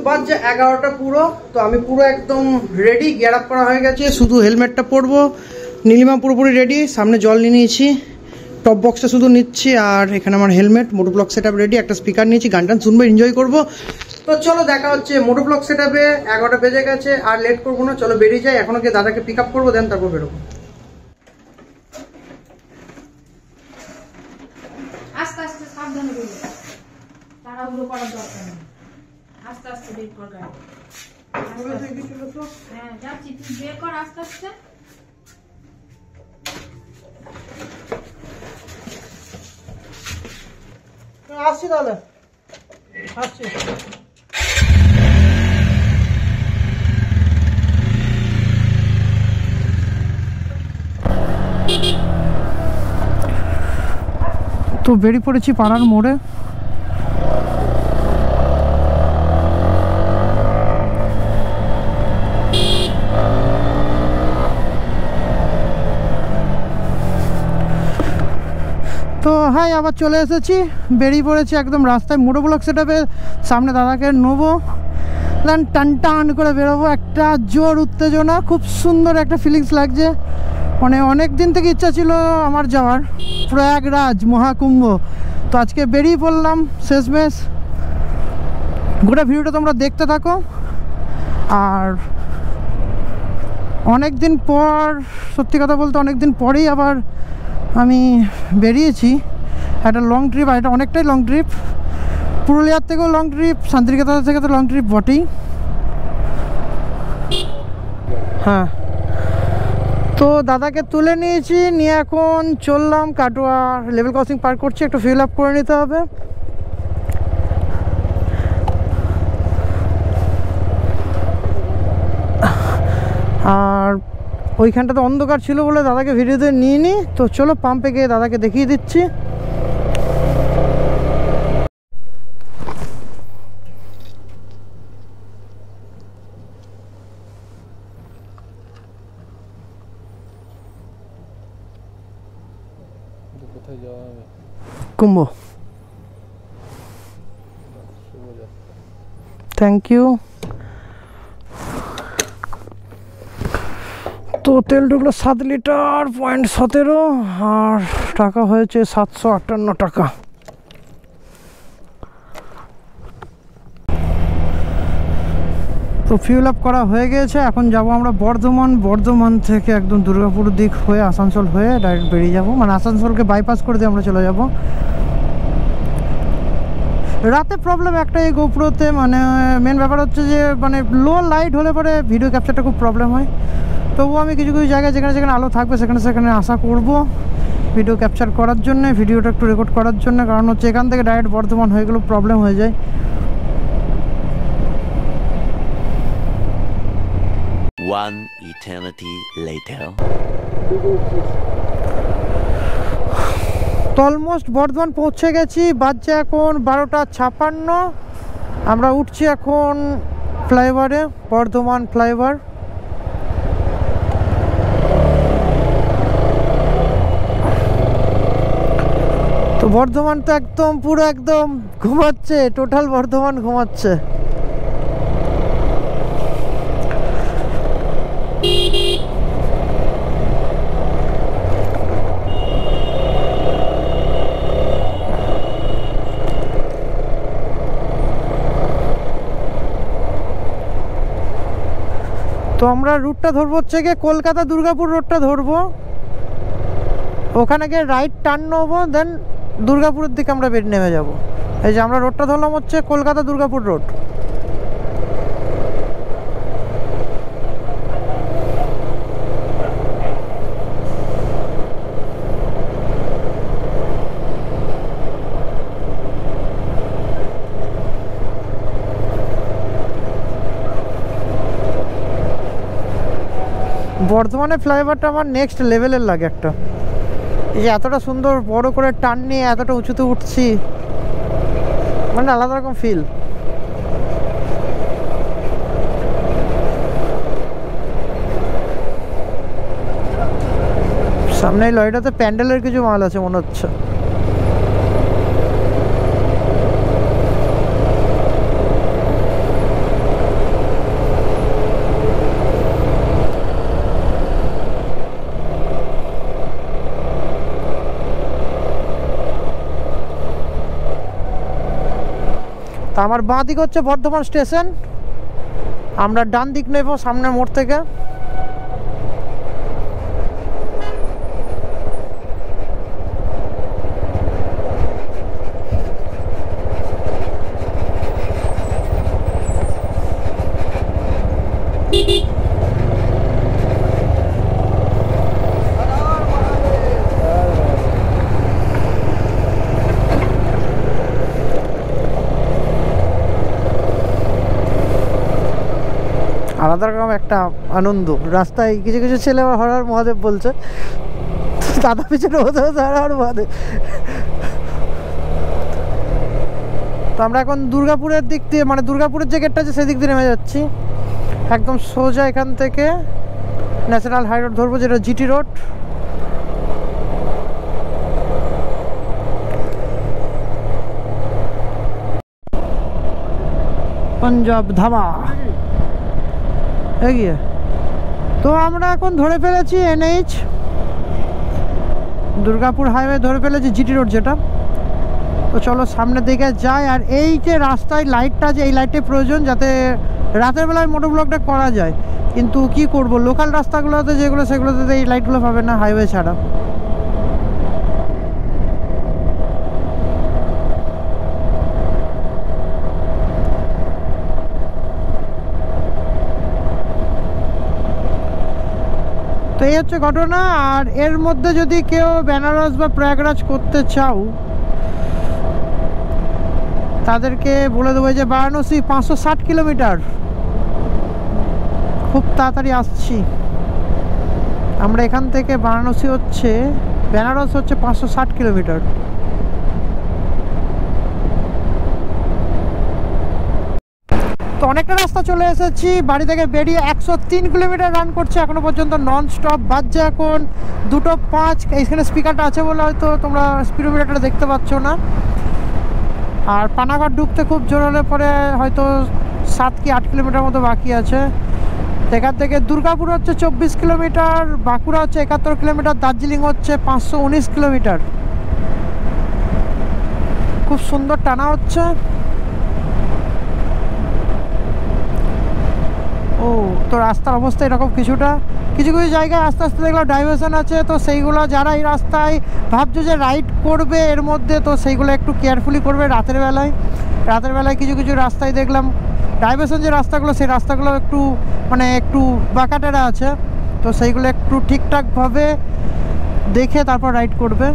বাজে 11টা পুরো। তো আমি পুরো একদম রেডি, গিয়ার আপ করা হয়ে গেছে, শুধু হেলমেটটা পরবো। নীলিমা পুরোপুরি রেডি, সামনে জল নিয়ে নিয়েছি, টপ বক্সটা শুধু নিচ্ছি, আর এখানে আমার হেলমেট, মোটো ব্লগ সেট আপ রেডি, একটা স্পিকার নিয়েছি, গান টান শুনবো, এনজয় করবো। তো চলো দেখা হচ্ছে মোটো ব্লগ সেট আপে। 11টা বেজে গেছে, আর লেট করবো না, চলো বেরিয়ে যাই। এখনো গিয়ে দাদাকে পিক আপ করবো, দেন তারপর বেরোবো। আস্তে আস্তে সাবধানে বেরো, তাড়াহুড়ো করার দরকার নেই, আস্তে আস্তে বের কর গাড়ি। হ্যাঁ যাচ্ছি, তুই বের কর আস্তে আস্তে। আসছি তাহলে, আসছি। তো বেরিয়ে পড়েছি পাড়ার মোড়ে। তো হাই, আবার চলে এসেছি, বেরিয়ে পড়েছি একদম রাস্তায়। মোটো ব্লগ সেট আপে সামনে দাদাকে নেবো, দেন টান টান করে বেরোবো। একটা জোর উত্তেজনা, খুব সুন্দর একটা ফিলিংস লাগছে। মানে অনেক দিন থেকে ইচ্ছা ছিল আমার যাওয়ার, প্রয়াগরাজ মহাকুম্ভ। তো আজকে বেরিয়ে পড়লাম শেষমেশ। গোটা ভিডিওটা তোমরা দেখতে থাকো। আর অনেক দিন পর, সত্যি কথা বলতে অনেক দিন পরেই আবার আমি বেরিয়েছি একটা লং ট্রিপ। আর এটা অনেকটাই লং ট্রিপ, পুরুলিয়ার থেকেও লং ট্রিপ, শান্তিনিকেতন থেকে তো লং ট্রিপ বটেই। হ্যাঁ, তো দাদাকে তুলে নিয়েছি, নিয়ে এখন চললাম কাটোয়া লেভেল ক্রসিং পার করছি, একটু ফিল আপ করে নিতে হবে। আর ওইখানটাতে অন্ধকার ছিল বলে দাদাকে ভিডিওতে নিয়ে নিই। তো চলো পাম্পে গিয়ে দাদাকে দেখিয়ে দিচ্ছি। কোথায় যাওয়া হবে? কুম্ভ। Thank you. তো তেল ঢুকলো 7 লিটার, 0.17, আর টাকা হয়েছে 758 টাকা। তো ফিউল আপ করা হয়ে গেছে, এখন যাব আমরা বর্ধমান। বর্ধমান থেকে একদম দুর্গাপুর দিক হয়ে আসানসোল হয়ে ডাইরেক্ট বেরিয়ে যাব, মানে আসানসোলকে বাইপাস করে দিয়ে আমরা চলে যাব। রাতে প্রবলেম একটাই গোপ্রোতে, মানে মেন ব্যাপার হচ্ছে যে মানে লো লাইট হলে পরে ভিডিও ক্যাপচারটা খুব প্রবলেম হয়। তবুও আমি কিছু কিছু জায়গায় যেখানে যেখানে আলো থাকবে সেখানে সেখানে আশা করব ভিডিও ক্যাপচার করার জন্য, ভিডিওটা একটু রেকর্ড করার জন্য। কারণ হচ্ছে এখান থেকে ডাইরেক্ট বর্ধমান হয়ে গেলেও প্রবলেম হয়ে যায়। One eternity later. তো অলমোস্ট বর্ধমান পৌঁছে গেছি, বাজছে এখন 12:56। আমরা উঠছি এখন ফ্লাইওভারে, বর্ধমান ফ্লাইওভার। তো বর্ধমান তো একদম পুরো একদম ঘুমাচ্ছে, টোটাল বর্ধমান ঘুমাচ্ছে। তো আমরা রুটটা ধরবো হচ্ছে গিয়ে কলকাতা দুর্গাপুর রোডটা ধরবো, ওখানে গিয়ে রাইট টার্ন নেবো, দেন দুর্গাপুরের দিকে আমরা বেরিয়ে নেমে যাব। এই যে আমরা রোডটা ধরলাম হচ্ছে কলকাতা দুর্গাপুর রোড। বর্ধমানে ফ্লাইওভারটা আমার নেক্সট লেভেলের লাগে একটা। এই যে এতটা সুন্দর বড় করে টার্ন নিয়ে এতটা উঁচুতে উঠছি, মানে আলাদা রকম ফিল। সামনে এই লরিটাতে প্যান্ডেলের কিছু মাল আছে মনে হচ্ছে। আমার বাঁ দিক হচ্ছে বর্ধমান স্টেশন, আমরা ডান দিক নেব সামনের মোড় থেকে। আলাদা রকম একটা আনন্দ। রাস্তায় কিছু কিছু ছেলে আবার হর হর মহাদেব বলছে, দাদা পিছনে বসে বসে হর হর মহাদেব। তো আমরা এখন দুর্গাপুরের দিক দিয়ে, মানে দুর্গাপুরের যে গেটটা আছে সেদিক দিয়ে নেমে যাচ্ছি। একদম সোজা এখান থেকে ন্যাশনাল হাই রোড ধরবো, যেটা জিটি রোড। পাঞ্জাব ধাবা এগিয়ে। তো আমরা এখন ধরে ফেলেছি NH, দুর্গাপুর হাইওয়ে ধরে ফেলেছি, জিটি রোড যেটা। তো চলো সামনের দিকে যাই। আর এই যে রাস্তায় লাইটটা আছে, এই লাইটের প্রয়োজন যাতে রাতের বেলায় মোটর ব্লগটা করা যায়, কিন্তু কি করব, লোকাল রাস্তাগুলোতে যেগুলো সেগুলোতে এই লাইটগুলো পাবে না হাইওয়ে ছাড়া। তো এই হচ্ছে ঘটনা। আর এর মধ্যে যদি কেউ বেনারস বা প্রয়াগরাজ করতে চাও, তাদেরকে বলে দেবো যে বারাণসী 560 কিলোমিটার, খুব তাড়াতাড়ি আসছি আমরা। এখান থেকে বারাণসী হচ্ছে, বেনারস হচ্ছে 560 কিলোমিটার। তো অনেকটা রাস্তা চলে এসেছি, বাড়ি থেকে বেরিয়ে 103 কিলোমিটার রান করছে এখনো পর্যন্ত নন স্টপ। বাজছে এখন 2:05। এইখানে স্পিকারটা আছে বলে হয়তো তোমরা স্পিডোমিটারটা দেখতে পাচ্ছ না। আর পানাগড় ঢুকতে খুব জোর হলে পরে হয়তো 7 কি 8 কিলোমিটার মতো বাকি আছে। এখান থেকে দুর্গাপুর হচ্ছে 24 কিলোমিটার, বাঁকুড়া হচ্ছে 71 কিলোমিটার, দার্জিলিং হচ্ছে 519 কিলোমিটার। খুব সুন্দর টানা হচ্ছে। ও তো রাস্তার অবস্থা এরকম কিছুটা, কিছু কিছু জায়গায় আস্তে আস্তে দেখলাম ডাইভারশন আছে। তো সেইগুলো যারা এই রাস্তায় ভাবছো যে রাইড করবে এর মধ্যে, তো সেইগুলো একটু কেয়ারফুলি করবে রাতের বেলায়। রাতের বেলায় কিছু কিছু রাস্তায় দেখলাম ডাইভারশন যে রাস্তাগুলো, সেই রাস্তাগুলো একটু মানে একটু বাঁকাটেরা আছে, তো সেইগুলো একটু ঠিকঠাকভাবে দেখে তারপর রাইড করবে।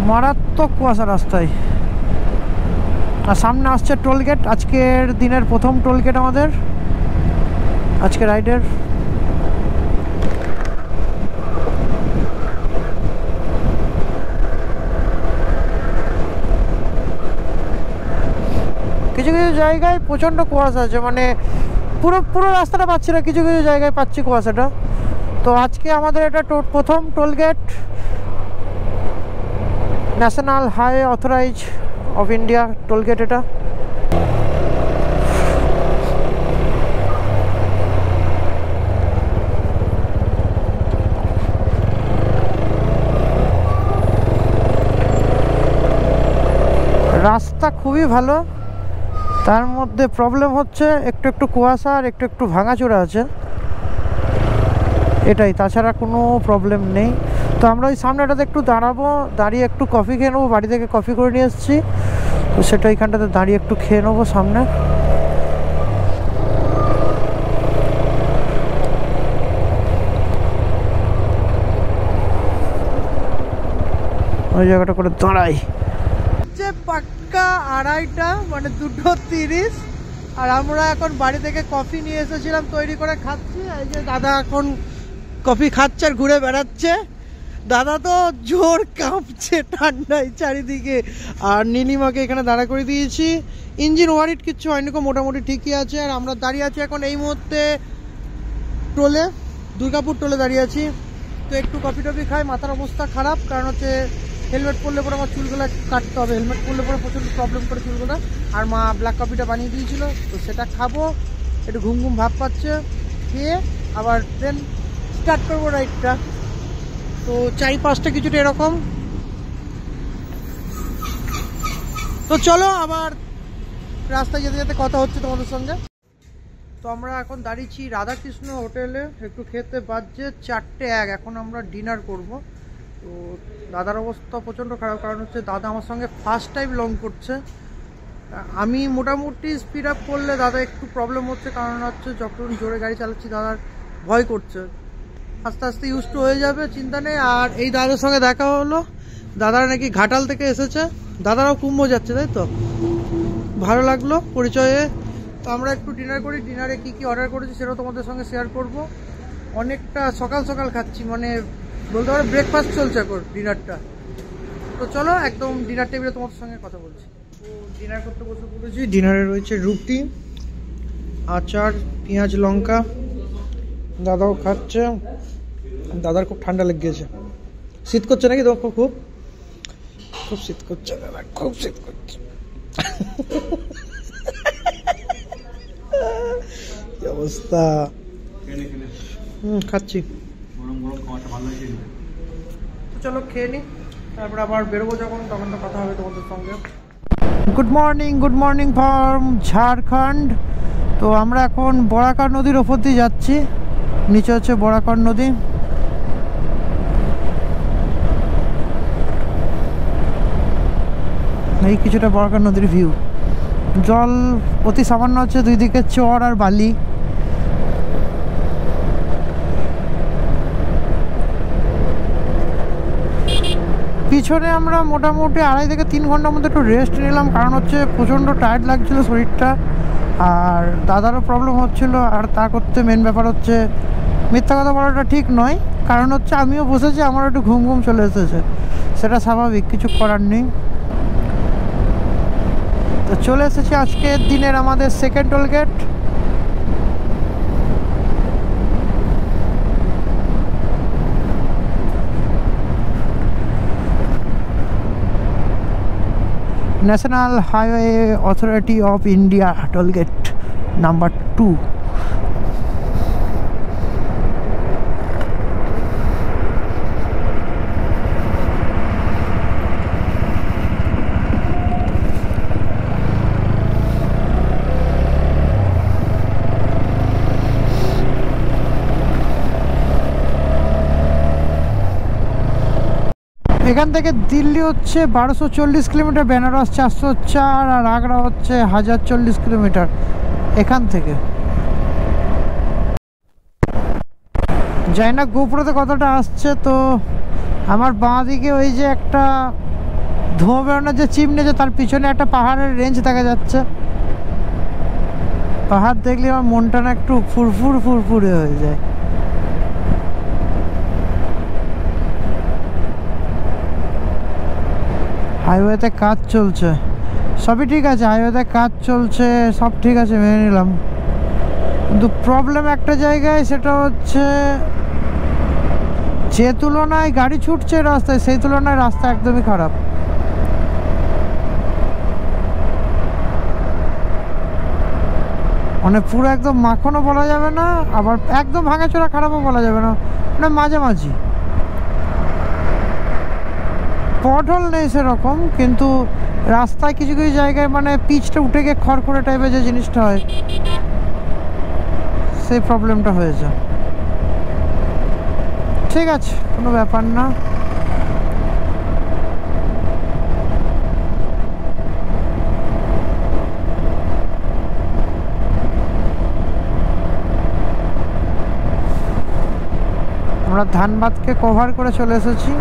মারাত্মক কুয়াশা রাস্তায়। আর সামনে আসছে টোলগেট, আজকের দিনের প্রথম টোলগেট আমাদের আজকে রাইডের। কিছু কিছু জায়গায় প্রচণ্ড কুয়াশা আছে, মানে পুরো রাস্তাটা পাচ্ছি না, কিছু কিছু জায়গায় পাচ্ছি কুয়াশাটা। তো আজকে আমাদের এটা প্রথম tollgate, national highway authority of India tollgate এটা। রাস্তা খুবই ভালো, তার মধ্যে প্রবলেম হচ্ছে একটু একটু কুয়াশা আর একটু একটু ভাঙাচোরা আছে, এটাই, তাছাড়া কোনো প্রবলেম নেই। তো আমরা ওই সামনেটাতে একটু দাঁড়াবো, দাঁড়িয়ে একটু কফি খেয়ে নেবো, বাড়ি থেকে কফি করে নিয়ে এসেছি, তো সেটা ওইখানটাতে দাঁড়িয়ে একটু খেয়ে নেবো সামনে। ওই জায়গাটা করে দাঁড়াই। যে পাক্কা 2:30, মানে 2:30, আর আমরা এখন বাড়ি থেকে কফি নিয়ে এসেছিলাম তৈরি করে খাচ্ছি। এই যে দাদা এখন কফি খাচ্ছে আর ঘুরে বেড়াচ্ছে। দাদা তো জোর কাঁপছে ঠান্ডায় চারিদিকে। আর নীলিমাকে এখানে দাঁড়া করে দিয়েছি, ইঞ্জিন ওয়ারিট কিচ্ছু হয়নি, মোটামুটি ঠিকই আছে। আর আমরা দাঁড়িয়ে আছি এখন এই মুহূর্তে টোলে, দুর্গাপুর টোলে দাঁড়িয়ে আছি। তো একটু কফি টফি খাই, মাথার অবস্থা খারাপ, কারণ হচ্ছে হেলমেট পরলে পরে আমার চুলগুলো কাটতে হবে, হেলমেট পরলে পরে প্রচণ্ড প্রবলেম করে চুলগুলো। আর মা ব্ল্যাক কফিটা বানিয়ে দিয়েছিল, তো সেটা খাবো, একটু ঘুম ঘুম ভাব পাচ্ছে, খেয়ে আবার দেন স্টার্ট করবো রাইডটা। তো 4-5টা কিছুটা এরকম। তো চলো আবার রাস্তায় যেতে যেতে কথা হচ্ছে তোমাদের সঙ্গে। তো আমরা এখন দাঁড়িয়েছি রাধাকৃষ্ণ হোটেলে, একটু খেতে বাজছে 4:01। এখন আমরা ডিনার করব। তো দাদার অবস্থা প্রচণ্ড খারাপ, কারণ হচ্ছে দাদা আমার সঙ্গে ফার্স্ট টাইম লং করছে। আমি মোটামুটি স্পিড আপ করলে দাদা একটু প্রবলেম হচ্ছে, কারণ হচ্ছে যখন জোরে গাড়ি চালাচ্ছি দাদার ভয় করছে। আস্তে আস্তে ইউজ টু হয়ে যাবে, চিন্তা নেই। আর এই দাদার সঙ্গে দেখা হলো, দাদারা নাকি ঘাটাল থেকে এসেছে, দাদারাও কুম্ভ যাচ্ছে, তাই তো ভালো লাগলো পরিচয়ে। তো আমরা একটু ডিনার করি, ডিনারে কি কি অর্ডার করেছি সেটাও তোমাদের সঙ্গে শেয়ার করব। অনেকটা সকাল সকাল খাচ্ছি, মানে বলতে পারো ব্রেকফাস্ট চলছে এখন ডিনারটা। তো চলো একদম ডিনার টেবিলে তোমাদের সঙ্গে কথা বলছি। তো ডিনার করতে বসে পড়েছি। ডিনারে রয়েছে রুটি, আচার, পেঁয়াজ, লঙ্কা। দাদাও খাচ্ছে। দাদার খুব ঠান্ডা লেগে গেছে। শীত করছে নাকি তোমার? খুব খুব শীত করছে দাদা, খুব শীত করছে। কি অবস্থা। খাচ্ছি। তো চলো খেয়ে নি, তারপর আবার বেরোবো যখন, তখন তো কথা হবে তোমাদের সঙ্গে। Good morning from Jharkhand. তো আমরা এখন বরাকর নদীর ওপর দিয়ে যাচ্ছি। নিচে হচ্ছে বরাকর নদী। এই কিছুটা বরাকর নদীর ভিউ। জল অতি সামান্য আছে, দুই দিকে চর আর বালি। পিছনে আমরা মোটামুটি 2.5 থেকে 3 ঘন্টার মধ্যে একটু রেস্ট নিলাম, কারণ হচ্ছে প্রচণ্ড টায়ার্ড লাগছিল শরীরটা, আর দাদারও প্রবলেম হচ্ছিল। আর তা করতে মেন ব্যাপার হচ্ছে, মিথ্যা কথা বলাটা ঠিক নয়, কারণ হচ্ছে আমিও বসেছি, আমার একটু ঘুম চলে এসেছে, সেটা স্বাভাবিক, কিছু করার নেই। তো চলে এসেছি আজকের দিনের আমাদের second toll gate. National highway authority of India toll gate number 2। এখান থেকে দিল্লি হচ্ছে 1240 কিলোমিটার, বেনারস 404, আর আগ্রা হচ্ছে 1040 কিলোমিটার এখান থেকে। জানি না গোপুরতে কতটা আসছে। তো আমার বাঁ দিকে ওই যে একটা ধোঁয়া বেরোনোর যে চিমনি আছে, তার পিছনে একটা পাহাড়ের রেঞ্জ দেখা যাচ্ছে। পাহাড় দেখলে আমার মনটা না একটু ফুরফুরে হয়ে যায়। হাইওয়েতে কাজ চলছে, সবই ঠিক আছে, হাইওয়েতে কাজ চলছে, সব ঠিক আছে, মেনে নিলাম। কিন্তু প্রবলেম একটা জায়গায়, সেটা হচ্ছে যে তুলনায় গাড়ি ছুটছে রাস্তায়, সেই তুলনায় রাস্তা একদমই খারাপ। মানে পুরো একদম মাখনও বলা যাবে না, আবার একদম ভাঙাচোরা খারাপও বলা যাবে না, মানে মাঝামাঝি। পটহোল নেই সেরকম, কিন্তু রাস্তায় কিছু কিছু জায়গায় মানে পিচটা উঠে গিয়ে খড়খড়ে টাইপের যে জিনিসটা হয়, সেই প্রবলেমটা হয়েছে। ঠিক আছে, কোনো ব্যাপার না। আমরা ধানবাদকে কভার করে চলে এসেছি।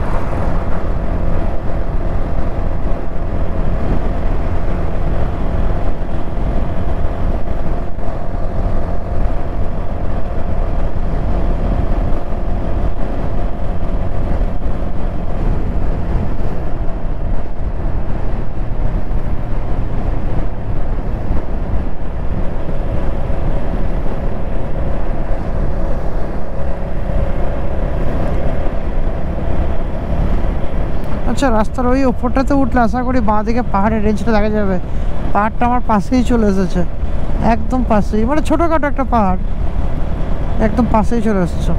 আচ্ছা, রাস্তার ওই ওপরটাতে উঠলে আশা করি বাঁ দিকে পাহাড়ের রেঞ্জটা দেখা যাবে। পাহাড়টা আমার পাশেই চলে এসেছে, একদম পাশেই, মানে ছোটোখাটো একটা পাহাড়, একদম পাশেই চলে এসেছে।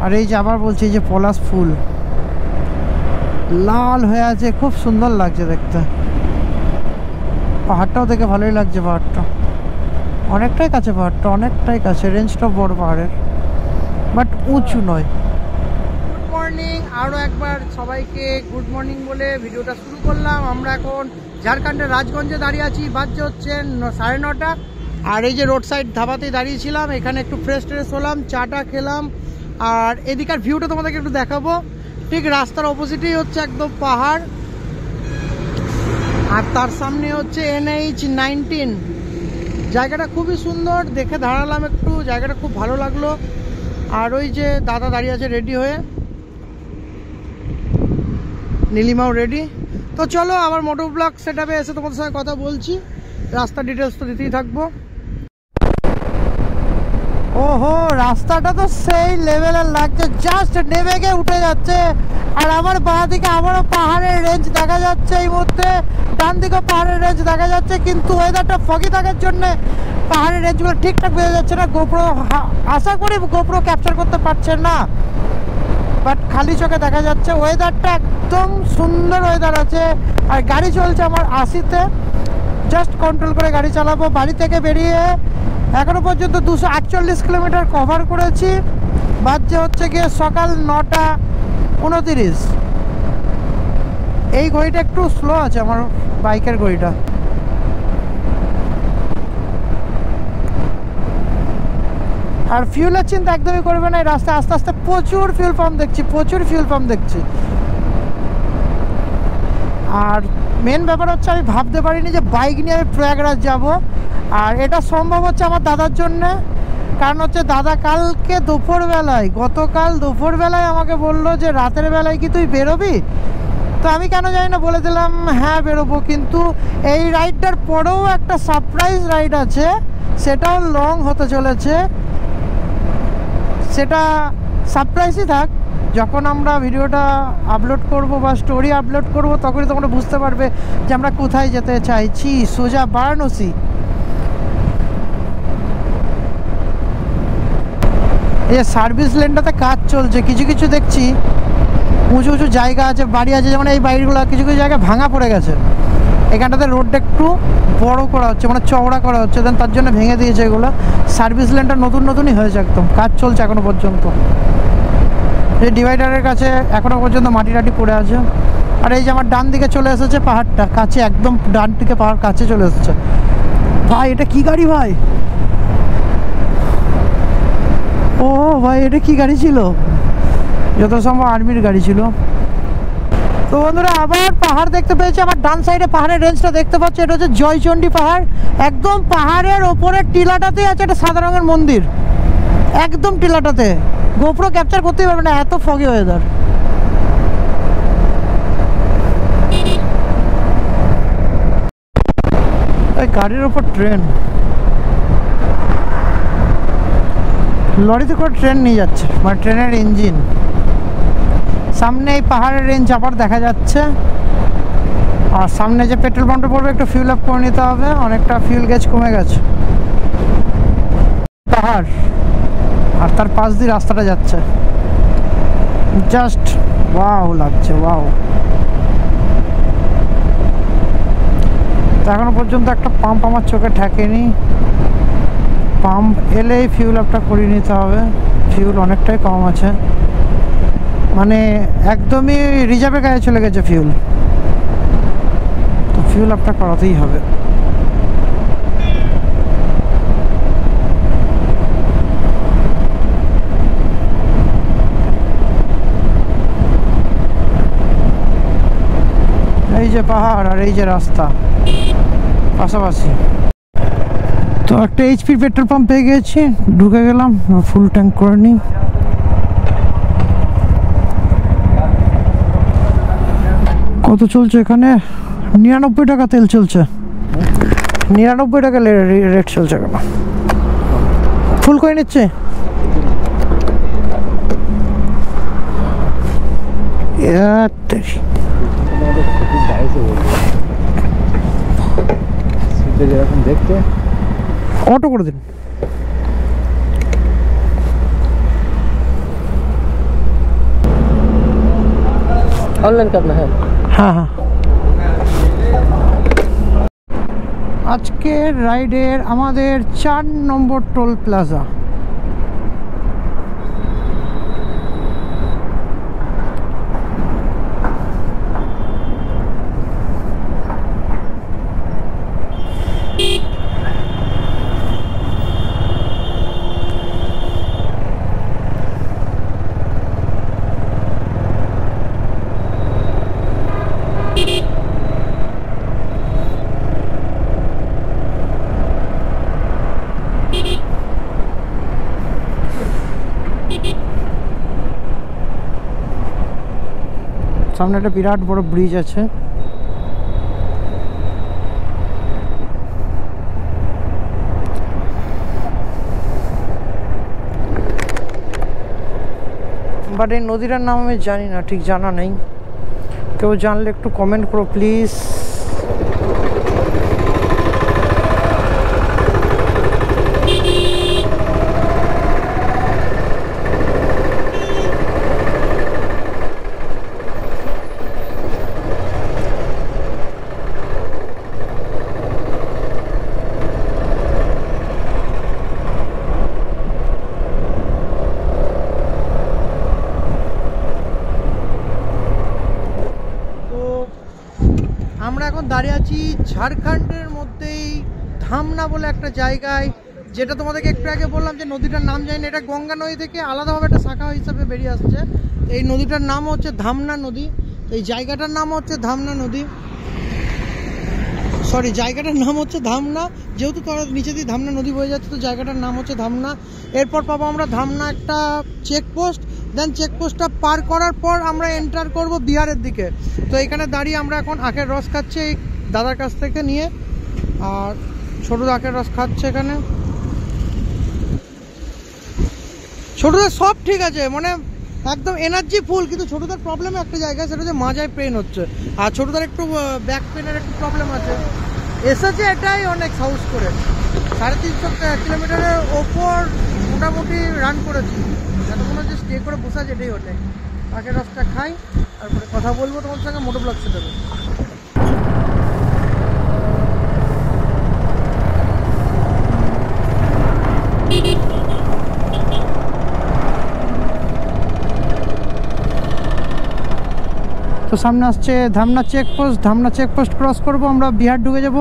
আর এই যে আবার বলছি, এই যে পলাশ ফুল, লাল হয়ে আছে, খুব সুন্দর লাগছে দেখতে। পাহাড়টাও দেখে ভালোই লাগছে। পাহাড়টা অনেকটাই কাছে, পাহাড়টা অনেকটাই কাছে, রেঞ্জটা বড় পাহাড়ের, বাট উঁচু নয়। গুড মর্নিং, আরও একবার সবাইকে গুড মর্নিং বলে ভিডিওটা শুরু করলাম। আমরা এখন ঝাড়খণ্ডের রাজগঞ্জে দাঁড়িয়ে আছি, বাজছে হচ্ছে 9:30। আর এই যে রোড সাইড ধাবাতেই দাঁড়িয়েছিলাম, এখানে একটু ফ্রেশ ট্রেশ হলাম, চাটা খেলাম। আর এদিকার ভিউটা তোমাদেরকে একটু দেখাবো। ঠিক রাস্তার অপোজিটেই হচ্ছে একদম পাহাড়, আর তার সামনে হচ্ছে NH-19। জায়গাটা খুবই সুন্দর, দেখে দাঁড়ালাম একটু, জায়গাটা খুব ভালো লাগলো। আর ওই যে দাদা দাঁড়িয়ে আছে রেডি হয়ে, নীলিমাও রেডি। তো চলো আবার মোটর ব্লগ সেটআপে এসে তোমাদের সঙ্গে কথা বলছি, রাস্তার ডিটেলস তো দিতেই থাকবো। ওহো, রাস্তাটা তো সেই লেভেলের লাগছে, জাস্ট নেমে গিয়ে উঠে যাচ্ছে। আর আমার বাঁ দিকে আবারও পাহাড়ের রেঞ্জ দেখা যাচ্ছে, এই মুহূর্তে ডান দিকে পাহাড়ের রেঞ্জ দেখা যাচ্ছে, কিন্তু ওয়েদারটা ফগি থাকার জন্য পাহাড়ের রেঞ্জগুলো ঠিকঠাক বোঝা যাচ্ছে না। গোপ্রো আশা করি গোপ্রো ক্যাপচার করতে পারছে না, বাট খালি চোখে দেখা যাচ্ছে। ওয়েদারটা একদম সুন্দর ওয়েদার আছে। আর গাড়ি চলছে আমার 80-তে, জাস্ট কন্ট্রোল করে গাড়ি চালাবো। বাড়ি থেকে বেরিয়ে এখনো পর্যন্ত 248 কিলোমিটার কভার করেছি। বাজছে হচ্ছে গিয়ে সকাল 9:29। এই ঘড়িটা একটু স্লো আছে, আমার বাইকের ঘড়িটা। আর ফিউলের চিন্তা একদমই করবে না, এই রাস্তায় আস্তে আস্তে প্রচুর ফিউল পাম্প দেখছি, প্রচুর ফিউল পাম্প দেখছি। আর মেন ব্যাপার হচ্ছে আমি ভাবতে পারিনি যে বাইক নিয়ে আমি প্রয়াগরাজ যাব। আর এটা সম্ভব হচ্ছে আমার দাদার জন্যে, কারণ হচ্ছে দাদা কালকে দুপুরবেলায়, গতকাল দুপুরবেলায় আমাকে বললো যে রাতের বেলায় কি তুই বেরোবি? তো আমি কেন জানি না বলে দিলাম হ্যাঁ বেরোবো। কিন্তু এই রাইডটার পরেও একটা সারপ্রাইজ রাইড আছে, সেটাও লং হতে চলেছে। সেটা সারপ্রাইজই থাক, যখন আমরা ভিডিওটা আপলোড করব বা স্টোরি আপলোড করব তখনই তোমরা বুঝতে পারবে যে আমরা কোথায় যেতে চাইছি। সোজা বারাণসী। এই যে সার্ভিস লেনটাতে কাজ চলছে, কিছু কিছু দেখছি উঁচু উঁচু জায়গা আছে, বাড়ি আছে, যেমন এই বাড়িগুলো কিছু কিছু জায়গায় ভাঙা পড়ে গেছে। এখানটাতে রোডটা একটু বড় করা হচ্ছে, মানে চওড়া করা হচ্ছে, দেন তার জন্য ভেঙে দিয়েছে এগুলো। সার্ভিস লেনটা নতুন নতুনই হয়েছে, একদম কাজ চলছে এখনো পর্যন্ত। এই ডিভাইডারের কাছে এখনো পর্যন্ত মাটি টাটি পড়ে আছে। আর এই যে আমার ডান দিকে চলে এসেছে পাহাড়টা, কাছে একদম ডান দিকে পাহাড় কাছে চলে এসেছে। ভাই এটা কি গাড়ি ভাই? ও ভাই এটা কি গাড়ি ছিল? যত সম্ভব আর্মির গাড়ি ছিল। তো বন্ধুরা আবার পাহাড় দেখতে পেয়েছি, আমার ডান সাইডে পাহাড়ের রেঞ্জটা দেখতে পাচ্ছি, এটা হচ্ছে জয়চণ্ডী পাহাড়। একদম পাহাড়ের ওপরের টিলাটাতেই আছে একটা সাদা রঙের মন্দির, একদম টিলাটাতে। গোপ্রো ক্যাপচার করতেই পারবে না, এত ফগি ওয়েদার। এই গাড়ির ওপর ট্রেন, লরিতে করে ট্রেন নিয়ে যাচ্ছে, মানে ট্রেনের ইঞ্জিন। সামনে এই পাহাড়ের রেঞ্জ আবার দেখা যাচ্ছে। আর সামনে যে পেট্রোল পাম্পটা পড়বে একটু ফিউল আপ করে নিতে হবে, অনেকটা ফিউল গেজ কমে গেছে। পাহাড় আর তার পাশ দিয়ে রাস্তাটা যাচ্ছে, জাস্ট ওয়াও লাগছে, ওয়াও। তো এখনো পর্যন্ত একটা পাম্প আমার চোখে ঠেকেনি, পাম্প এলেই ফিউল আপটা করিয়ে নিতে হবে। ফিউল অনেকটাই কম আছে, মানে একদমই রিজার্ভের গায়ে চলে গেছে ফিউল, তো ফিউল আপটা করাতেই হবে। এই যে পাহাড় আর এই যে রাস্তা পাশাপাশি। তো একটা এইচপির পেট্রোল পাম্প পেয়ে গেছি, ঢুকে গেলাম, ফুল ট্যাঙ্ক করে নিই। কত চলছে এখানে? 99 টাকা তেল চলছে, 99 টাকা রেট চলছে কেন? ফুল করে নিচ্ছে। দেখতে অটো করে দিন। ऑनलाइन करना है। হ্যাঁ হ্যাঁ আজকের রাইডের আমাদের 4 নম্বর টোল প্লাজা। সামনে একটা বিরাট বড় ব্রিজ আছে। বাট এই নদীটার নাম আমি জানি না, ঠিক জানা নেই। কেউ জানলে একটু কমেন্ট করো প্লিজ। আমরা এখন দাঁড়িয়ে আছি ঝাড়খণ্ডের মধ্যেই ধামনা বলে একটা জায়গায়, যেটা তোমাদেরকে একটু আগে বললাম যে নদীটার নাম জানি না। এটা গঙ্গা নদী থেকে আলাদাভাবে একটা শাখা হিসাবে বেরিয়ে আসছে। এই নদীটার নাম হচ্ছে ধামনা নদী। এই জায়গাটার নাম হচ্ছে ধামনা নদী, সরি জায়গাটার নাম হচ্ছে ধামনা। যেহেতু তোর নিচে দিয়ে ধামনা নদী বয়ে যাচ্ছে, তো জায়গাটার নাম হচ্ছে ধামনা। এরপর পাবো আমরা ধামনা একটা চেকপোস্ট, দেন চেকপোস্টটা পার করার পর আমরা এন্টার করব বিহারের দিকে। তো এখানে দাঁড়িয়ে আমরা এখন আখের রস খাচ্ছি এই দাদার কাছ থেকে নিয়ে, আর ছোটদা আখের রস খাচ্ছে এখানে। ছোটদার সব ঠিক আছে, মানে একদম এনার্জি ফুল, কিন্তু ছোটদার প্রবলেম একটা জায়গায়, সেটা হচ্ছে মাজায় পেন হচ্ছে, আর ছোটদার একটু ব্যাক পেনের একটু প্রবলেম আছে। এসেছে এটাই অনেক সাহস করে, 350 কিলোমিটারের ওপর মোটামুটি রান করেছি। এতক্ষণ যে স্টে করে বসে আছে এটাই অনেক। আখের রসটা খাই, তারপরে কথা বলবো তোমার সঙ্গে মোটো ব্লগ সেটা। তো সামনে আসছে ধামনা চেকপোস্ট। ধামনা চেকপোস্ট ক্রস করব, আমরা বিহার ঢুকে যাব।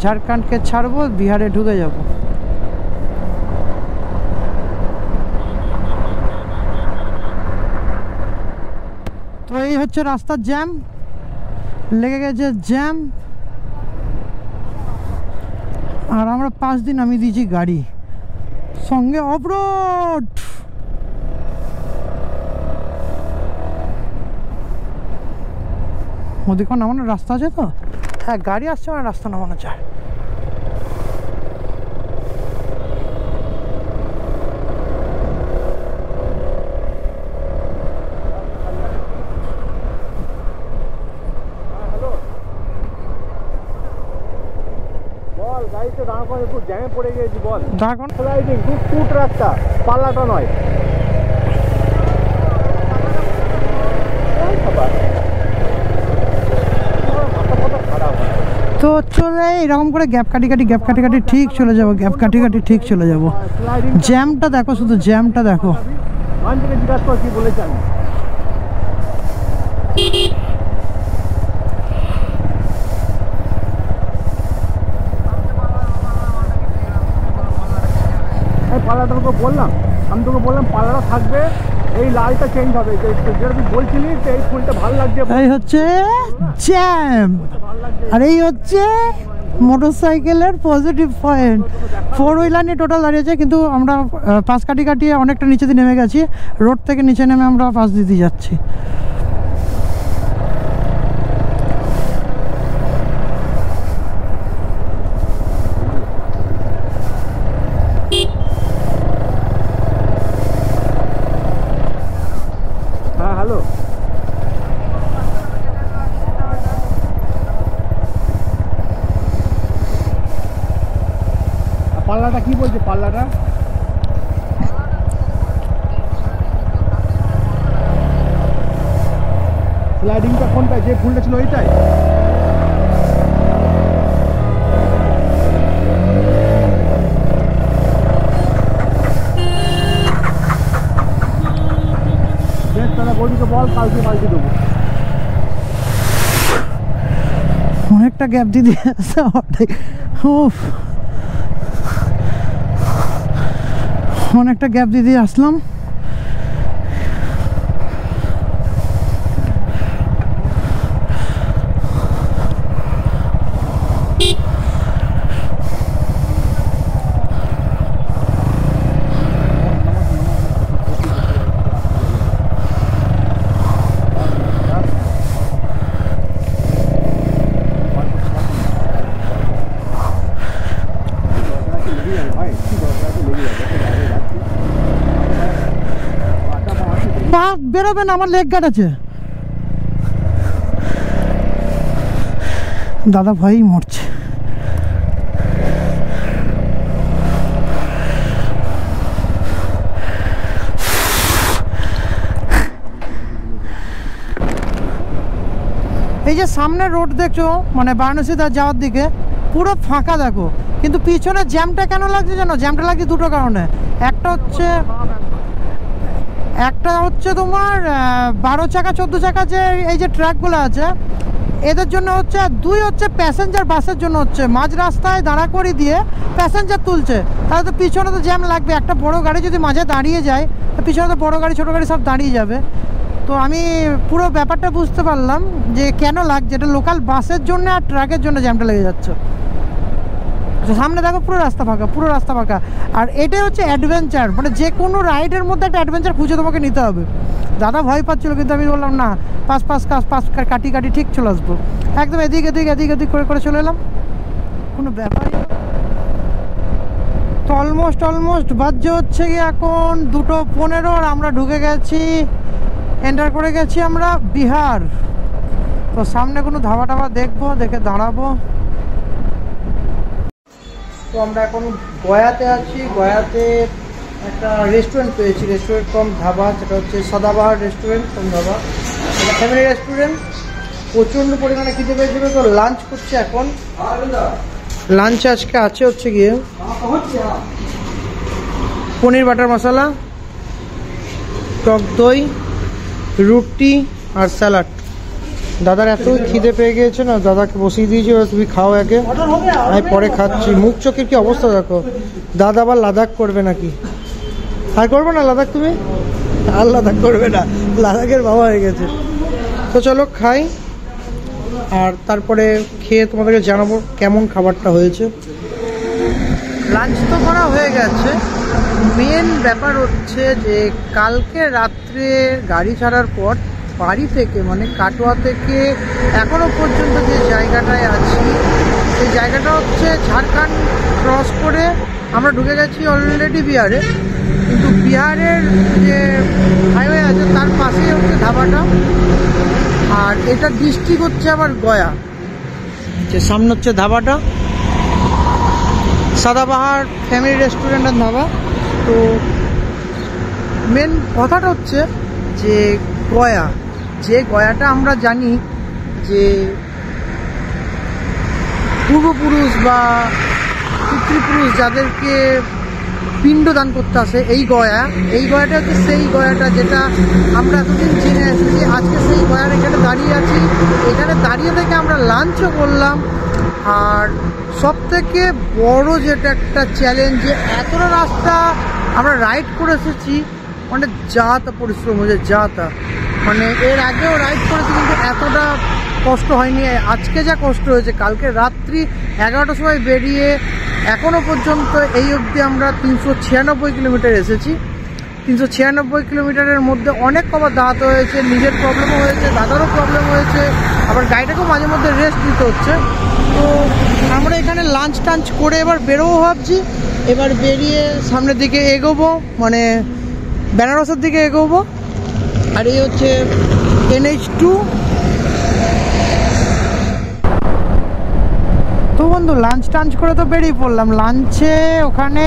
ঝাড়খণ্ডকে ছাড়বো, বিহারে ঢুকে যাব। তো এই হচ্ছে রাস্তার জ্যাম, লেগে গেছে জ্যাম। আর আমরা 5 দিন আমি দিয়েছি গাড়ি সঙ্গে অফরোড। ওদিকে নামানোর রাস্তা আছে তো? হ্যাঁ, গাড়ি আসছে, মানে রাস্তা নামানো যায়। বল, গাড়িতে দাঁড় করে একটু জ্যামে পড়ে গিয়েছি, বল। দাঁড় কোন স্লাইডিং 2 ফুট রাস্তা, পাল্লাটা নয়। তো চলে এরকম করে গ্যাপ কাটি কাটি ঠিক চলে যাবো, গ্যাপ কাটি ঠিক চলে যাবো। জ্যামটা দেখো, শুধু জ্যামটা দেখো। জিজ্ঞাসা কর কি বলেছেন। পাল্লাটা তোকে বললাম, আমি তোকে বললাম পাল্লাটা থাকবে, এই লালটা চেঞ্জ হবে। যেটা তুই বলছিলি যে এই ফুলটা ভালো লাগছে, এই হচ্ছে জ্যাম, আর এই হচ্ছে মোটরসাইকেলের পজিটিভ পয়েন্ট। 4 হুইলার নিয়ে টোটাল দাঁড়িয়েছে, কিন্তু আমরা পাশ কাটি অনেকটা নিচে দিয়ে নেমে গেছি। রোড থেকে নিচে নেমে আমরা পাশ দিতে যাচ্ছি। হ্যাঁ হ্যালো, পাল্লাটা কি বলছে? পাল্লাটা স্লাইডিংটা কোনটা, যে ফুলটা ছিল ওইটাই? বেশ, তাহলে বৌদিকে বল কালকে পাল্টে দেবো। অনেকটা গ্যাপ দিদি অনেকটা গ্যাপ দিদি আসলাম। পা বেরোবে না, আমার লেগ গার্ড আছে। দাদা ভাই মরছে। এই যে সামনে রোড দেখছো, মানে বারাণসী যাওয়ার দিকে পুরো ফাঁকা দেখো, কিন্তু পিছনে জ্যামটা কেন লাগছে জানো? জ্যামটা লাগছে দুটো কারণে। একটা হচ্ছে তোমার 12 চাকা 14 চাকা যে এই যে ট্রাকগুলো আছে এদের জন্য হচ্ছে, আর দুই হচ্ছে প্যাসেঞ্জার বাসের জন্য হচ্ছে। মাঝ রাস্তায় দাঁড়া করে দিয়ে প্যাসেঞ্জার তুলছে, তাহলে তো পিছনে তো জ্যাম লাগবে। একটা বড় গাড়ি যদি মাঝে দাঁড়িয়ে যায় তো পিছনে তো বড় গাড়ি ছোটো গাড়ি সব দাঁড়িয়ে যাবে। তো আমি পুরো ব্যাপারটা বুঝতে পারলাম যে কেন লাগছে। এটা লোকাল বাসের জন্য আর ট্রাকের জন্য জ্যামটা লেগে যাচ্ছে। সামনে দেখো পুরো রাস্তা ফাঁকা, পুরো রাস্তা ফাঁকা। আর এটাই হচ্ছে অ্যাডভেঞ্চার, মানে যে কোনো রাইডের মধ্যে একটা অ্যাডভেঞ্চার খুঁজে তোমাকে নিতে হবে। দাদা ভয় পাচ্ছিলো, কিন্তু আমি বললাম না, পাস কাটি ঠিক চলে আসবো। একদম এদিক করে চলে এলাম, কোনো ব্যাপারই না। তো অলমোস্ট বাজছে হচ্ছে গিয়ে এখন 2:15 আর আমরা ঢুকে গেছি, এন্টার করে গেছি আমরা বিহার। তো সামনে কোনো ধাবা টাবা দেখবো, দেখে দাঁড়াবো। তো আমরা এখন গয়াতে আছি। গয়াতে একটা রেস্টুরেন্ট পেয়েছি, রেস্টুরেন্ট কম ধাবা, যেটা হচ্ছে সদাবাহার রেস্টুরেন্ট কম ধাবা। এটা ফ্যামিলি রেস্টুরেন্ট। প্রচণ্ড পরিমাণে খিদে পেয়ে যাবে, তো লাঞ্চ করছে এখন। লাঞ্চে আজকে আছে হচ্ছে গিয়ে পনির বাটার মশলা, টক দই, রুটি আর স্যালাড। দাদার এত খিদে পেয়ে গিয়েছে না, দাদাকে বসিয়ে দিয়েছি, তুমি খাও আগে, আমি পরে খাচ্ছি। মুখ চোখের কি অবস্থা দেখো। দাদা আবার লাদাখ করবে নাকি? আর করবে না লাদাখ? তুমি আর লাদাখ করবে না, লাদাখের বাবা হয়ে গেছে। তো চলো খাই, আর তারপরে খেয়ে তোমাদেরকে জানাবো কেমন খাবারটা হয়েছে। লাঞ্চ তো করা হয়ে গেছে, মেন ব্যাপার হচ্ছে যে কালকে রাত্রে গাড়ি ছাড়ার পর বাড়ি থেকে, মানে কাটোয়া থেকে এখনো পর্যন্ত যে জায়গাটায় আছি, সেই জায়গাটা হচ্ছে ঝাড়খণ্ড ক্রস করে আমরা ঢুকে গেছি অলরেডি বিহারে। কিন্তু বিহারের যে হাইওয়ে আছে তার পাশেই হচ্ছে ধাবাটা, আর এটা ডিস্ট্রিক্ট হচ্ছে আবার গয়া। যে সামনে হচ্ছে ধাবাটা, সদাবাহার ফ্যামিলি রেস্টুরেন্ট আর ধাবা। তো মেন কথাটা হচ্ছে যে গয়া, যে গয়াটা আমরা জানি যে পূর্বপুরুষ বা পিতৃপুরুষ যাদেরকে পিণ্ডদান করতে আসে, এই গয়াটা হচ্ছে সেই গয়াটা যেটা আমরা এতদিন জেনে এসেছি। আজকে সেই গয়ার এখানে দাঁড়িয়ে আছি, এখানে দাঁড়িয়ে থেকে আমরা লাঞ্চও করলাম। আর সব থেকে বড় যেটা একটা চ্যালেঞ্জ, যে এতটা রাস্তা আমরা রাইড করে এসেছি, মানে যা তা পরিশ্রম হয়েছে, যা তা, মানে এর আগেও রাইড করেছি কিন্তু এতটা কষ্ট হয়নি। আজকে যা কষ্ট হয়েছে, কালকে রাত্রি 11টার সময় বেরিয়ে এখনও পর্যন্ত এই অবধি আমরা 396 কিলোমিটার এসেছি। 396 কিলোমিটারের মধ্যে অনেক কবার দাঁড়াতে হয়েছে, নিজের প্রবলেমও হয়েছে, দাদারও প্রবলেম হয়েছে, আবার গাড়িটাকেও মাঝে মধ্যে রেস্ট দিতে হচ্ছে। তো আমরা এখানে লাঞ্চ টাঞ্চ করে এবার বেরোবো ভাবছি। এবার বেরিয়ে সামনের দিকে এগোবো, মানে বেনারসের দিকে এগোবো। আর এই হচ্ছে NH2। তো বন্ধু লাঞ্চ টাঞ্চ করে তো বেরিয়ে পড়লাম। লাঞ্চে ওখানে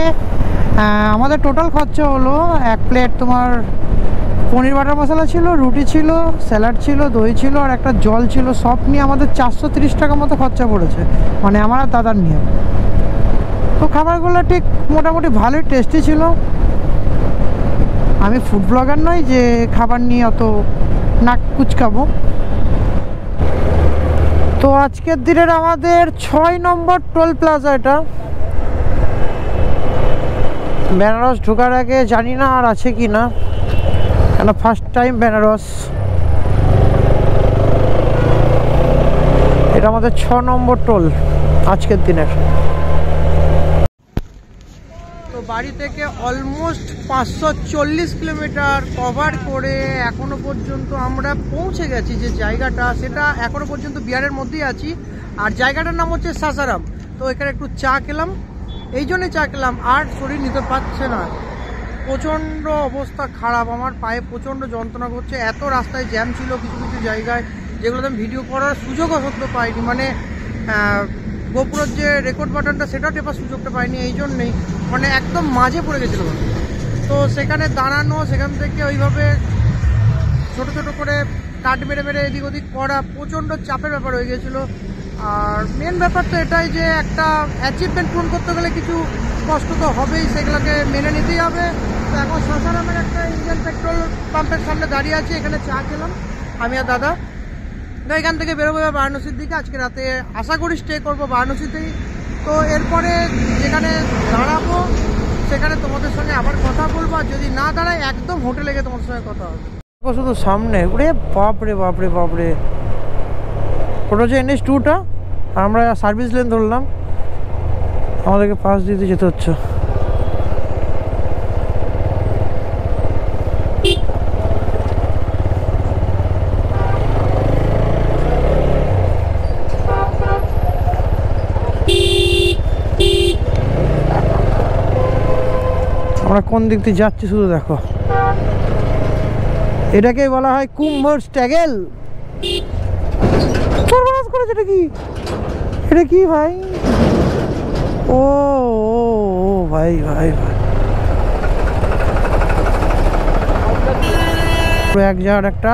আমাদের টোটাল খরচা হলো এক প্লেট তোমার পনির বাটার মশলা ছিল, রুটি ছিল, স্যালাড ছিল, দই ছিল আর একটা জল ছিল। সব নিয়ে আমাদের 430 টাকা মতো খরচা পড়েছে, মানে আমার আর দাদার নিয়ে। তো খাবারগুলো ঠিক মোটামুটি ভালোই টেস্টি ছিল। আমি ফুড ব্লগার নই যে খাবার নিয়ে অত নাক কুচকাবো। তো আজকের দিনের আমাদের 6 নম্বর টোল প্লাজা এটা। বেনারস ঢোকার আগে জানি না আর আছে কি না, কেন ফার্স্ট টাইম বেনারস। এটা আমাদের 6 নম্বর টোল আজকের দিনের। তো বাড়ি থেকে অলমোস্ট 540 কিলোমিটার কভার করে এখনো পর্যন্ত আমরা পৌঁছে গেছি যে জায়গাটা, সেটা এখনো পর্যন্ত বিহারের মধ্যেই আছি। আর জায়গাটার নাম হচ্ছে সাসারাম। তো এখানে একটু চা খেলাম, এই জন্যে চা খেলাম, আর শরীর নিতে পারছে না, প্রচণ্ড অবস্থা খারাপ, আমার পায়ে প্রচণ্ড যন্ত্রণা করছে। এত রাস্তায় জ্যাম ছিল কিছু কিছু জায়গায়, যেগুলোতে আমি ভিডিও করার সুযোগও সত্যি পাইনি, মানে গোপুরের যে রেকর্ড বাটনটা সেটাও টেপার সুযোগটা পাইনি। এই জন্যেই মানে একদম মাঝে পড়ে গেছিলো। তো সেখানে দাঁড়ানো, সেখান থেকে ওইভাবে ছোট ছোট করে কাট মেরে মেরে এদিক ওদিক করা প্রচণ্ড চাপের ব্যাপার হয়ে গেছিলো। আর মেন ব্যাপার তো এটাই যে একটা অ্যাচিভমেন্ট পূরণ করতে গেলে কিছু কষ্ট তো হবেই, সেগুলোকে মেনে নিতেই হবে। তো এখন সাসারামের একটা ইন্ডিয়ান পেট্রোল পাম্পের সামনে দাঁড়িয়ে আছি, এখানে চা খেলাম আমি আর দাদা। তো এখান থেকে বেরোবো বারাণসীর দিকে, আজকে রাতে আশা করি স্টে করবো বারাণসীতেই। তো এরপরে যেখানে দাঁড়াবো সেখানে তোমাদের সঙ্গে আবার কথা বলবো, আর যদি না দাঁড়াই একদম হোটেলে গিয়ে তোমাদের সঙ্গে কথা হবে। শুধু সামনে ওরে বাপরে বাপরে বাপরে, ওটা হচ্ছে NH2টা, আমরা সার্ভিস লেন ধরলাম, আমাদেরকে পাশ দিতে যেতে হচ্ছে। আমরা কোন দিক দিয়ে যাচ্ছি শুধু দেখো, এটাকে বলা হয় কুম্ভর স্ট্যাগেল। সর্বনাশ করেছে, এটা কি, এটা কি ভাই? ও ভাই ভাই ভাই, এক জায়গার একটা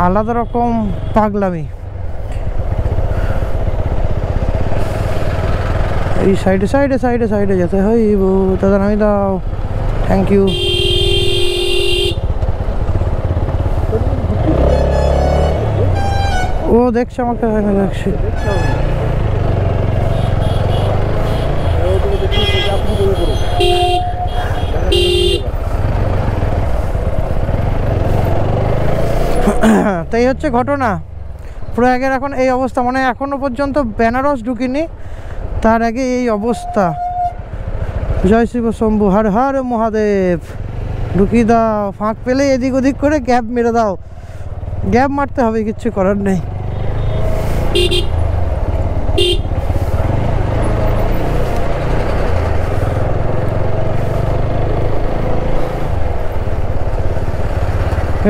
আলাদা রকম পাগলামি। এই সাইডে সাইডে সাইডে সাইডে যেতে হইব, দাদা নামি দাও, থ্যাংক ইউ। ও দেখছে আমাকে, দেখছি। তাই হচ্ছে ঘটনা। প্রয়াগের এখন এই অবস্থা, মানে এখনো পর্যন্ত বেনারস ঢুকিনি, তার আগে এই অবস্থা। জয় শিব শম্ভু, হর হর মহাদেব। ঢুকিয়ে দাও, ফাঁক পেলে এদিক ওদিক করে গ্যাপ মেরে দাও, গ্যাপ মারতে হবে, কিচ্ছু করার নেই।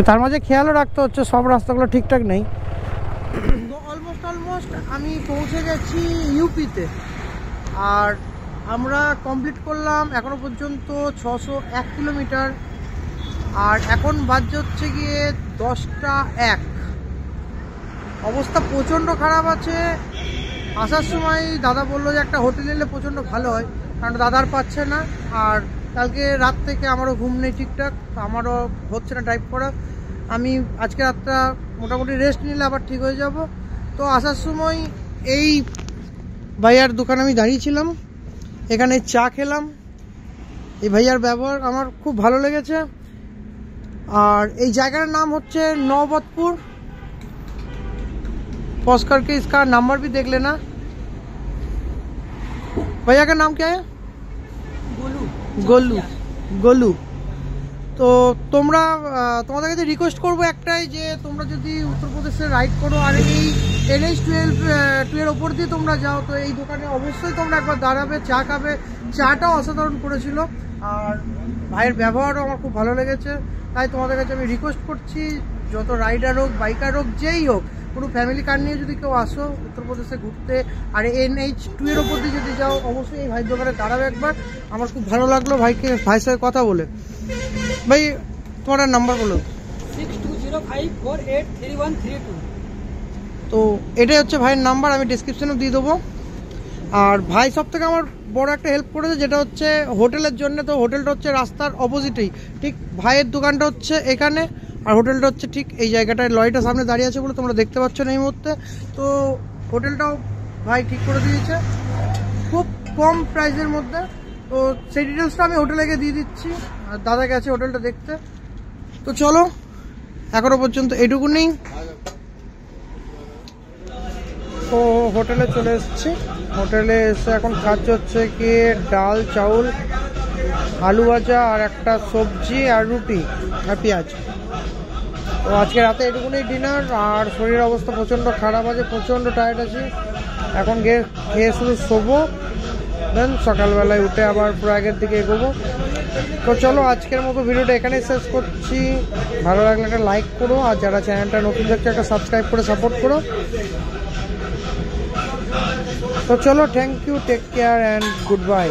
তার মাঝে খেয়ালও রাখতে হচ্ছে, সব রাস্তাগুলো ঠিকঠাক নেই। তো অলমোস্ট আমি পৌঁছে গেছি ইউপিতে, আর আমরা কমপ্লিট করলাম এখনো পর্যন্ত 601 কিলোমিটার। আর এখন বাজে হচ্ছে গিয়ে 10টা 1। অবস্থা প্রচণ্ড খারাপ আছে। আসার সময় দাদা বললো যে একটা হোটেল এলে প্রচণ্ড ভালো হয়, কারণ দাদার পাচ্ছে না। আর কালকে রাত থেকে আমারও ঘুম নেই ঠিকঠাক, আমারও হচ্ছে না ড্রাইভ করা। আমি আজকে রাতটা মোটামুটি রেস্ট নিলে আবার ঠিক হয়ে যাব। তো আসার সময় এই ভাইয়ার দোকানে আমি দাঁড়িয়েছিলাম, এখানে চা খেলাম। এই ভাইয়ার ব্যবহার আমার খুব ভালো লেগেছে। আর এই জায়গাটার নাম হচ্ছে नौबतपुर। पॉज करके इसका नंबर भी देख लेना। भैया का नाम क्या है? गोलू। गोलू गोलू। তো তোমরা তোমাদের কাছে রিকোয়েস্ট করবো একটাই, যে তোমরা যদি উত্তরপ্রদেশে রাইড করো আর এই NH-12 এর ওপর দিয়ে তোমরা যাও, তো এই দোকানে অবশ্যই তোমরা একবার দাঁড়াবে, চা খাবে। চাটাও অসাধারণ করেছিল, আর ভাইয়ের ব্যবহারও আমার খুব ভালো লেগেছে। তাই তোমাদের কাছে আমি রিকোয়েস্ট করছি, যত রাইডার হোক, বাইকার হোক, যেই হোক, কোনো ফ্যামিলি কার নিয়ে যদি কেউ আসো উত্তরপ্রদেশে ঘুরতে আর NH-2 এর ওপর দিয়ে যদি যাও, অবশ্যই এই ভাইয়ের দোকানে দাঁড়াবে একবার। আমার খুব ভালো লাগলো ভাইয়ের সঙ্গে কথা বলে। भाई तुम्हारा नंबर बोलो। 05483133132। তো এটাই হচ্ছে ভাইয়ের নাম্বার, আমি ডিসক্রিপশনেও দিয়ে দেবো। আর ভাই সব থেকে আমার বড় একটা হেল্প করেছে, যেটা হচ্ছে হোটেলের জন্য। তো হোটেলটা হচ্ছে রাস্তার অপোজিটেই, ঠিক ভাইয়ের দোকানটা হচ্ছে এখানে, আর হোটেলটা হচ্ছে ঠিক এই জায়গাটায়। লরিটা সামনে দাঁড়িয়ে আছে বলে তোমরা দেখতে পাচ্ছ না এই মুহূর্তে। তো হোটেলটাও ভাই ঠিক করে দিয়েছে খুব কম প্রাইসের মধ্যে। তো সেই ডিটেলসটা আমি হোটেলে গিয়ে দিয়ে দিচ্ছি, আর দাদা গেছে হোটেলটা দেখতে। তো চলো, এখনো পর্যন্ত এটুকুনি। তো হোটেলে চলে এসেছি, হোটেলে এসে এখন খাচ্ছে হচ্ছে কি ডাল, চাউল, আলু ভাজা আর একটা সবজি আর রুটি আর পেঁয়াজ। তো আজকে রাতে এটুকুনি ডিনার। আর শরীরের অবস্থা প্রচণ্ড খারাপ আছে, প্রচণ্ড টায়ার্ড আছি। এখন গিয়ে খেয়ে শুধু শোবো, দেন সকালবেলায় উঠে আবার প্রয়াগের দিকে এগোবো। তো চলো, আজকের মতো ভিডিওটা এখানেই শেষ করছি। ভালো লাগলে একটা লাইক করো, আর যারা চ্যানেলটা নতুন দেখছে একটা সাবস্ক্রাইব করে সাপোর্ট করো। তো চলো, thank you, take care and good bye.